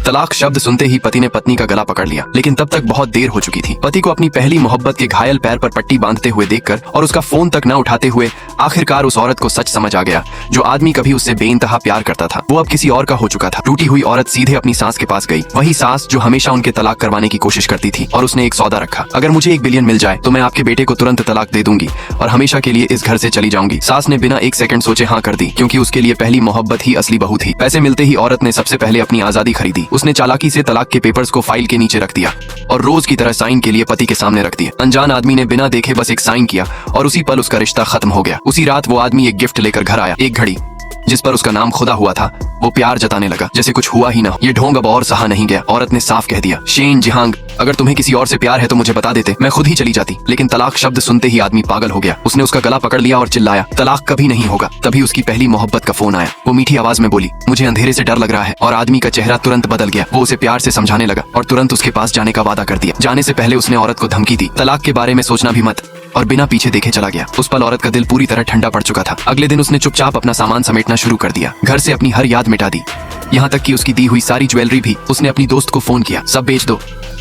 तलाक शब्द सुनते ही पति ने पत्नी का गला पकड़ लिया, लेकिन तब तक बहुत देर हो चुकी थी। पति को अपनी पहली मोहब्बत के घायल पैर पर पट्टी बांधते हुए देखकर और उसका फोन तक न उठाते हुए आखिरकार उस औरत को सच समझ आ गया। जो आदमी कभी उससे बेइंतहा प्यार करता था वो अब किसी और का हो चुका था। टूटी हुई औरत सीधे अपनी सास के पास गई, वही सास जो हमेशा उनके तलाक करवाने की कोशिश करती थी। और उसने एक सौदा रखा, अगर मुझे 1 बिलियन मिल जाए तो मैं आपके बेटे को तुरंत तलाक दे दूंगी और हमेशा के लिए इस घर से चली जाऊंगी। सास ने बिना 1 सेकंड सोचे हाँ कर दी, क्योंकि उसके लिए पहली मोहब्बत ही असली बहू थी। पैसे मिलते ही औरत ने सबसे पहले अपनी आजादी खरीदी। उसने चालाकी से तलाक के पेपर्स को फाइल के नीचे रख दिया और रोज की तरह साइन के लिए पति के सामने रख दिया। अनजान आदमी ने बिना देखे बस एक साइन किया और उसी पल उसका रिश्ता खत्म हो गया। उसी रात वो आदमी एक गिफ्ट लेकर घर आया, एक घड़ी जिस पर उसका नाम खुदा हुआ था। वो प्यार जताने लगा जैसे कुछ हुआ ही ना हो। ये ढोंग अब और सहा नहीं गया। औरत ने साफ कह दिया, शेन जिहांग, अगर तुम्हें किसी और से प्यार है तो मुझे बता देते, मैं खुद ही चली जाती। लेकिन तलाक शब्द सुनते ही आदमी पागल हो गया। उसने उसका गला पकड़ लिया और चिल्लाया, तलाक कभी नहीं होगा। तभी उसकी पहली मोहब्बत का फोन आया। वो मीठी आवाज में बोली, मुझे अंधेरे से डर लग रहा है। और आदमी का चेहरा तुरंत बदल गया। वो उसे प्यार से समझाने लगा और तुरंत उसके पास जाने का वादा कर दिया। जाने से पहले उसने औरत को धमकी दी, तलाक के बारे में सोचना भी मत, और बिना पीछे देखे चला गया। उस पल औरत का दिल पूरी तरह ठंडा पड़ चुका था। अगले दिन उसने चुपचाप अपना सामान समेटना शुरू कर दिया। घर से अपनी हर याद मिटा दी, यहाँ तक कि उसकी दी हुई सारी ज्वेलरी भी। उसने अपनी दोस्त को फोन किया, सब बेच दो,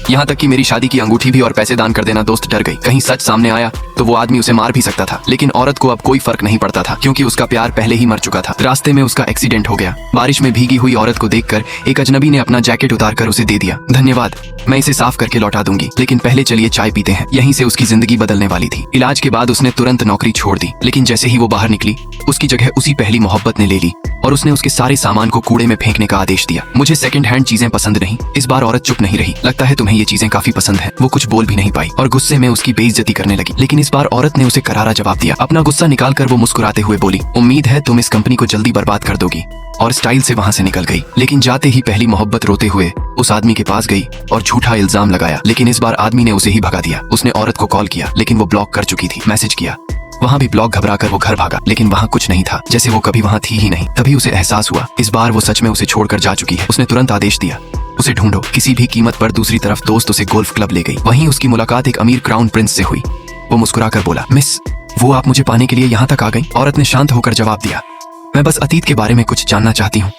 यहाँ तक कि मेरी शादी की अंगूठी भी, और पैसे दान कर देना। दोस्त डर गई, कहीं सच सामने आया तो वो आदमी उसे मार भी सकता था। लेकिन औरत को अब कोई फर्क नहीं पड़ता था, क्योंकि उसका प्यार पहले ही मर चुका था। रास्ते में उसका एक्सीडेंट हो गया। बारिश में भीगी हुई औरत को देखकर एक अजनबी ने अपना जैकेट उतारकर उसे दे दिया। धन्यवाद, मैं इसे साफ करके लौटा दूंगी, लेकिन पहले चलिए चाय पीते हैं। यहीं से उसकी जिंदगी बदलने वाली थी। इलाज के बाद उसने तुरंत नौकरी छोड़ दी, लेकिन जैसे ही वो बाहर निकली उसकी जगह उसी पहली मोहब्बत ने ले ली और उसने उसके सारे सामान को कूड़े में फेंकने का आदेश दिया। मुझे सेकंड हैंड चीजें पसंद नहीं। इस बार औरत चुप नहीं रही। लगता है तुम्हें ये चीजें काफी पसंद है। वो कुछ बोल भी नहीं पाई और गुस्से में उसकी बेइज्जती करने लगी। लेकिन इस बार औरत ने उसे करारा जवाब दिया। अपना गुस्सा निकालकर वो मुस्कुराते हुए बोली, उम्मीद है तुम इस कंपनी को जल्दी बर्बाद कर दोगी, और स्टाइल से वहाँ से निकल गई। लेकिन जाते ही पहली मोहब्बत रोते हुए उस आदमी के पास गई और झूठा इल्जाम लगाया। लेकिन इस बार आदमी ने उसे ही भगा दिया। उसने औरत को कॉल किया, लेकिन वो ब्लॉक कर चुकी थी। मैसेज किया, वहाँ भी ब्लॉक। घबराकर वो घर भागा, लेकिन वहाँ कुछ नहीं था, जैसे वो कभी वहाँ थी ही नहीं। तभी उसे एहसास हुआ, इस बार वो सच में उसे छोड़कर जा चुकी है। उसने तुरंत आदेश दिया, उसे ढूंढो किसी भी कीमत पर। दूसरी तरफ दोस्त उसे गोल्फ क्लब ले गई। वहीं उसकी मुलाकात एक अमीर क्राउन प्रिंस से हुई। वो मुस्कुराकर बोला, मिस, वो आप मुझे पाने के लिए यहाँ तक आ गई? औरत ने शांत होकर जवाब दिया, मैं बस अतीत के बारे में कुछ जानना चाहती हूँ।